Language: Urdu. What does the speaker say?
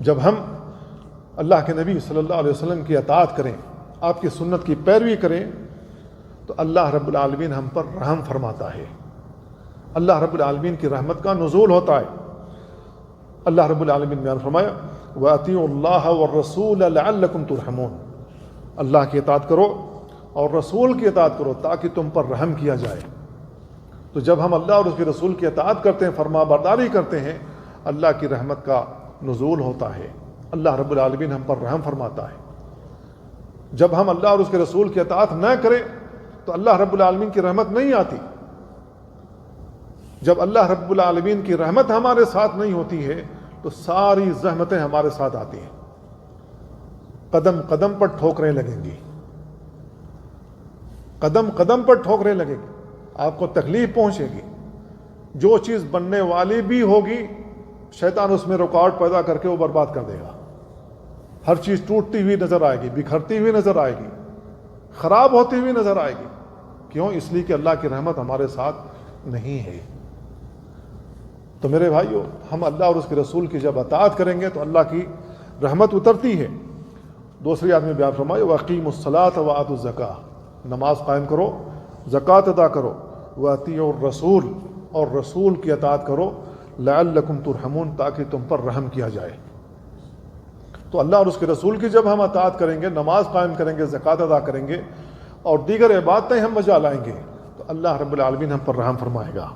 جب ہم اللہ کے نبی صلی اللہ علیہ وسلم کی اطاعت کریں، آپ کی سنت کی پیروی کریں، تو اللہ رب العالمین ہم پر رحم فرماتا ہے، اللہ رب العالمین کی رحمت کا نزول ہوتا ہے۔ اللہ رب العالمین نے بیان فرمایا وَأَطِيعُوا اللَّهَ وَالرَّسُولَ لَعَلَّكُمْ تُرْحَمُونَ، اللہ کی اطاعت کرو اور رسول کی اطاعت کرو تاکہ تم پر رحم کیا جائے۔ تو جب ہم اللہ اور اس کے رسول کی اطاعت کرتے ہیں، فرما برداری کرتے ہیں، اللہ کی رحمت کا نزول ہوتا ہے، اللہ رب العالمین ہم پر رحم فرماتا ہے۔ جب ہم اللہ اور اس کے رسول کی اطاعت نہ کریں تو اللہ رب العالمین کی رحمت نہیں آتی۔ جب اللہ رب العالمین کی رحمت ہمارے ساتھ نہیں ہوتی ہے تو ساری زحمتیں ہمارے ساتھ آتی ہیں، قدم قدم پر ٹھوکریں لگیں گی، قدم قدم پر ٹھوکریں لگیں گی، آپ کو تکلیف پہنچے گی۔ جو چیز بننے والی بھی ہوگی شیطان اس میں رکاوٹ پیدا کر کے وہ برباد کر دے گا۔ ہر چیز ٹوٹتی ہوئی نظر آئے گی، بکھرتی ہوئی نظر آئے گی، خراب ہوتی ہوئی نظر آئے گی۔ کیوں؟ اس لیے کہ اللہ کی رحمت ہمارے ساتھ نہیں ہے۔ تو میرے بھائیو، ہم اللہ اور اس کے رسول کی جب اطاعت کریں گے تو اللہ کی رحمت اترتی ہے۔ دوسری آیت میں بیان فرمایا وَأَقِیمُوا الصَّلَاةَ وَآتُوا الزَّکَاةَ، نماز قائم کرو، زکوٰۃ ادا کرو، وَأَطِیعُوا الرَّسُولَ، اور رسول کی اطاعت کرو، لَعَلَّکُمْ تُرْحَمُونَ، تاکہ تم پر رحم کیا جائے۔ تو اللہ اور اس کے رسول کی جب ہم اطاعت کریں گے، نماز قائم کریں گے، زکوٰۃ ادا کریں گے اور دیگر عبادتیں ہم بجا لائیں گے تو اللہ رب العالمین ہم پر رحم فرمائے گا۔